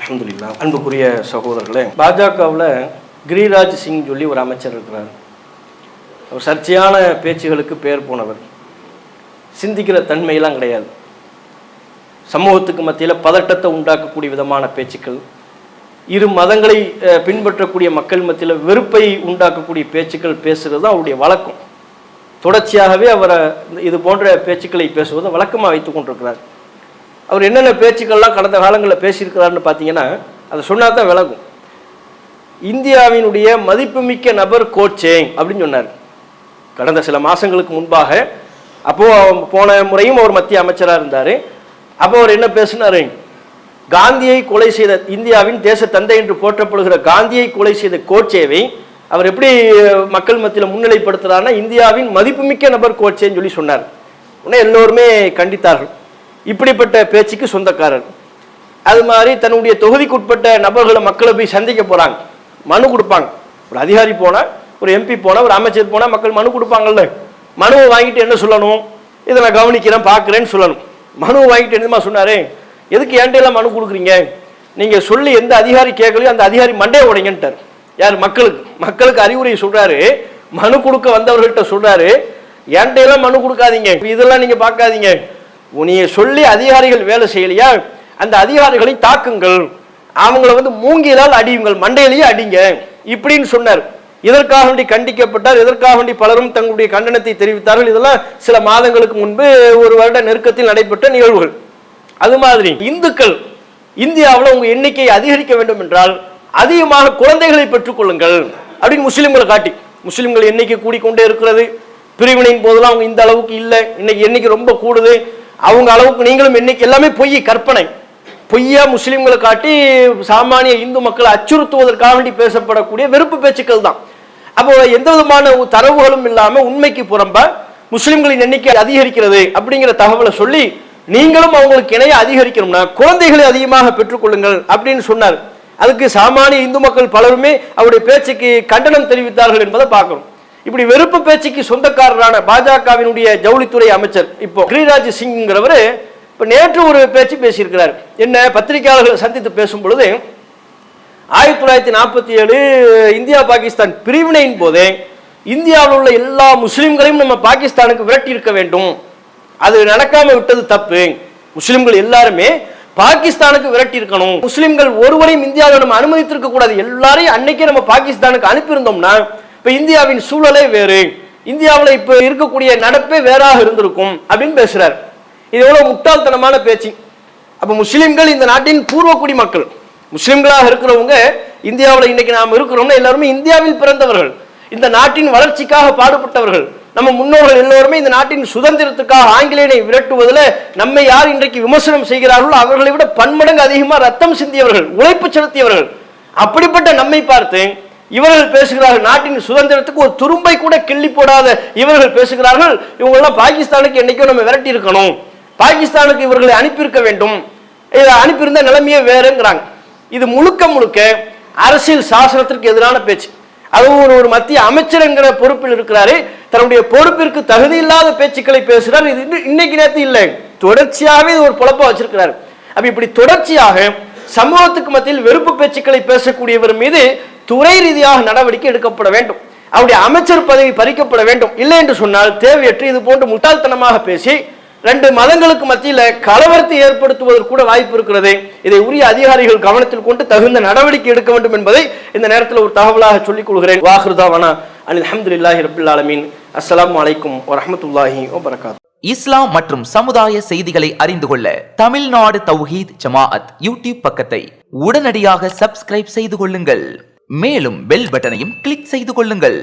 அல்ஹம்துலில்லாஹ். அன்புக்குரிய சகோதரர்களே, பாஜகவில் கிரிராஜ் சிங் சொல்லி ஒரு அமைச்சர் இருக்கிறார். அவர் சர்ச்சையான பேச்சுகளுக்கு பெயர் போனவர். சிந்திக்கிற தன்மையெல்லாம் கிடையாது. சமூகத்துக்கு மத்தியில் பதட்டத்தை உண்டாக்கக்கூடிய விதமான பேச்சுக்கள், இரு மதங்களை பின்பற்றக்கூடிய மக்கள் மத்தியில் வெறுப்பை உண்டாக்கக்கூடிய பேச்சுக்கள் பேசுகிறது தான் அவருடைய வழக்கம். தொடர்ச்சியாகவே அவரை இது போன்ற பேச்சுக்களை பேசுவதை வழக்கமாக வைத்து கொண்டிருக்கிறார். அவர் என்னென்ன பேச்சுக்கள்லாம் கடந்த காலங்களில் பேசியிருக்கிறாருன்னு பார்த்தீங்கன்னா அதை சொன்னால் தான் விளங்கும். இந்தியாவினுடைய மதிப்புமிக்க நபர் கோட்சேங் அப்படின்னு சொன்னார் கடந்த சில மாதங்களுக்கு முன்பாக. அப்போது போன முறையும் அவர் மத்திய அமைச்சராக இருந்தார். அப்போ அவர் என்ன பேசினார்? காந்தியை கொலை செய்த, இந்தியாவின் தேச தந்தை என்று போற்றப்படுகிற காந்தியை கொலை செய்த கோட்சேவை அவர் எப்படி மக்கள் மத்தியில் முன்னிலைப்படுத்துகிறார்னா இந்தியாவின் மதிப்புமிக்க நபர் கோட்சேன்னு சொல்லி சொன்னார். உடனே எல்லோருமே கண்டித்தார்கள். இப்படிப்பட்ட பேச்சுக்கு சொந்தக்காரர். அது மாதிரி தன்னுடைய தொகுதிக்குட்பட்ட நபர்களை மக்களை போய் சந்திக்க போகிறாங்க, மனு கொடுப்பாங்க. ஒரு அதிகாரி போனால், ஒரு எம்பி போனால், ஒரு அமைச்சர் போனால் மக்கள் மனு கொடுப்பாங்கல்ல. மனுவை வாங்கிட்டு என்ன சொல்லணும்? இதை நான் கவனிக்கிறேன் பார்க்குறேன்னு சொல்லணும். மனுவை வாங்கிட்டு என்னமா சொன்னார்? எதுக்கு ஏண்டையெல்லாம் மனு கொடுக்குறீங்க? நீங்கள் சொல்லி எந்த அதிகாரி கேட்கலையோ அந்த அதிகாரி மண்டையை உடைங்கன்ட்டார். யார்? மக்களுக்கு அறிவுரை சொல்கிறாரு. மனு கொடுக்க வந்தவர்கள்ட்ட சொல்கிறாரு, ஏண்டையெல்லாம் மனு கொடுக்காதீங்க, இதெல்லாம் நீங்கள் பார்க்காதீங்க. நீங்கள் சொல்லி அதிகாரிகள் வேலை செய்யலையா, அந்த அதிகாரிகளை தாக்குங்கள், அவங்கள மூங்கிலால் அடியுங்கள், மண்டையிலேயே அடிங்க இப்படின்னு சொன்னார். இதற்காக வேண்டி கண்டிக்கப்பட்டார். இதற்காக வேண்டி பலரும் தங்களுடைய கண்டனத்தை தெரிவித்தார்கள். இதெல்லாம் சில மாதங்களுக்கு முன்பு ஒரு வருட நெருக்கத்தில் நடைபெற்ற நிகழ்வுகள். அது மாதிரி இந்துக்கள் இந்தியாவில் உங்கள் எண்ணிக்கையை அதிகரிக்க வேண்டும் என்றால் அதிகமாக குழந்தைகளை பெற்றுக்கொள்ளுங்கள் அப்படின்னு முஸ்லிம்களை காட்டி, முஸ்லிம்கள் எண்ணிக்கை கூடிக்கொண்டே இருக்கிறது. பிரிவினையின் போதெல்லாம் அவங்க இந்த அளவுக்கு இல்லை, இன்னைக்கு எண்ணிக்கை ரொம்ப கூடுது, அவங்க அளவுக்கு நீங்களும் எண்ணிக்கை, எல்லாமே பொய், கற்பனை, பொய்யா முஸ்லிம்களை காட்டி சாமானிய இந்து மக்களை அச்சுறுத்துவதற்காக வேண்டி பேசப்படக்கூடிய வெறுப்பு பேச்சுக்கள் தான். அப்போ எந்த விதமான தரவுகளும் இல்லாமல் உண்மைக்கு புறம்ப முஸ்லிம்களின் எண்ணிக்கை அதிகரிக்கிறது அப்படிங்கிற தகவலை சொல்லி நீங்களும் அவங்களுக்கு இணைய அதிகரிக்கணும்னா குழந்தைகளை அதிகமாக பெற்றுக்கொள்ளுங்கள் அப்படின்னு சொன்னார். அதுக்கு சாமானிய இந்து மக்கள் பலருமே அவருடைய பேச்சுக்கு கண்டனம் தெரிவித்தார்கள் என்பதை பார்க்கணும். இப்படி வெறுப்பு பேச்சுக்கு சொந்தக்காரரான பாஜகவினுடைய ஜவுளித்துறை அமைச்சர் இப்போ கிரிராஜ் சிங்கிறவர் இப்போ நேற்று ஒரு பேச்சு பேசியிருக்கிறார். என்ன? பத்திரிகையாளர்களை சந்தித்து பேசும் பொழுது 1947 இந்தியா பாகிஸ்தான் பிரிவினையின் போதே இந்தியாவில் உள்ள எல்லா முஸ்லிம்களையும் நம்ம பாகிஸ்தானுக்கு விரட்டி இருக்க வேண்டும், அது நடக்காம விட்டது தப்பு, முஸ்லிம்கள் எல்லாருமே பாகிஸ்தானுக்கு விரட்டி இருக்கணும், முஸ்லிம்கள் ஒருவரையும் இந்தியாவில் நம்ம அனுமதித்திருக்க கூடாது, எல்லாரையும் அன்னைக்கே நம்ம பாகிஸ்தானுக்கு அனுப்பியிருந்தோம்னா இப்ப இந்தியாவின் சூழலே வேறு, இந்தியாவில் இப்ப இருக்கக்கூடிய நடப்பே வேறாக இருந்திருக்கும் அப்படின்னு பேசுறாரு. இது எவ்வளவு முட்டாள்தனமான பேச்சு. அப்ப முஸ்லிம்கள் இந்த நாட்டின் பூர்வக்குடி மக்கள், முஸ்லிம்களாக இருக்கிறவங்க இந்தியாவில் இன்னைக்கு நாம் இருக்கிறோம்னா எல்லாருமே இந்தியாவில் பிறந்தவர்கள், இந்த நாட்டின் வளர்ச்சிக்காக பாடுபட்டவர்கள். நம்ம முன்னோர்கள் எல்லோருமே இந்த நாட்டின் சுதந்திரத்துக்காக ஆங்கிலேயனை விரட்டுவதில் நம்மை யார் இன்றைக்கு விமர்சனம் செய்கிறார்களோ அவர்களை விட பன்மடங்கு அதிகமாக ரத்தம் சிந்தியவர்கள், உழைப்பு செலுத்தியவர்கள். அப்படிப்பட்ட நம்மை பார்த்து இவர்கள் பேசுகிறார்கள், நாட்டின் சுதந்திரத்துக்கு ஒரு துரும்பை கூட கிள்ளி போடாத இவர்கள் பேசுகிறார்கள், இவங்கெல்லாம் பாகிஸ்தானுக்கு என்னைக்கும் நம்ம விரட்டி இருக்கணும், பாகிஸ்தானுக்கு இவர்களை அனுப்பியிருக்க வேண்டும், அனுப்பியிருந்த நிலைமையே வேறுங்கிறாங்க. இது முழுக்க முழுக்க அரசியல் சாசனத்திற்கு எதிரான பேச்சு. அதுவும் ஒரு மத்திய அமைச்சர் என்கிற பொறுப்பில் இருக்கிறாரு, தன்னுடைய பொறுப்பிற்கு தகுதி இல்லாத பேச்சுக்களை பேசுகிறார். இது இன்னைக்கு நேரத்து இல்லை, தொடர்ச்சியாகவே இது ஒரு பொழப்பா வச்சிருக்கிறார். அப்ப இப்படி தொடர்ச்சியாக சமூகத்துக்கு மத்தியில் வெறுப்பு பேச்சுக்களை பேசக்கூடியவர் மீது துறை ரீதியாக நடவடிக்கை எடுக்கப்பட வேண்டும், அவருடைய அமைச்சர் பதவி பறிக்கப்பட வேண்டும். இல்லை என்று சொன்னால் தேவையற்று இது போன்று முட்டாள்தனமாக பேசி 2 மதங்களுக்கு மத்தியில் கலவரத்தை ஏற்படுத்துவதற்கு கூட வாய்ப்பு இருக்கிறது. இதை உரிய அதிகாரிகள் கவனத்தில் கொண்டு தகுந்த நடவடிக்கை எடுக்க வேண்டும் என்பதை இந்த நேரத்தில் ஒரு தகவலாக சொல்லிக் கொள்கிறேன். வாஹிருதாவானா அல்ஹம்துலில்லாஹி ரப்பில் ஆலமீன். அஸ்ஸலாமு அலைக்கும் வரஹ்மத்துல்லாஹி வபரகாத்துஹு. இஸ்லாம் மற்றும் சமுதாய செய்திகளை அறிந்து கொள்ள தமிழ்நாடு தௌஹீத் ஜமாஅத் யூடியூப் பக்கத்தை உடனடியாக சப்ஸ்கிரைப் செய்து கொள்ளுங்கள். மேலும் பெல் பட்டனையும் கிளிக் செய்து கொள்ளுங்கள்.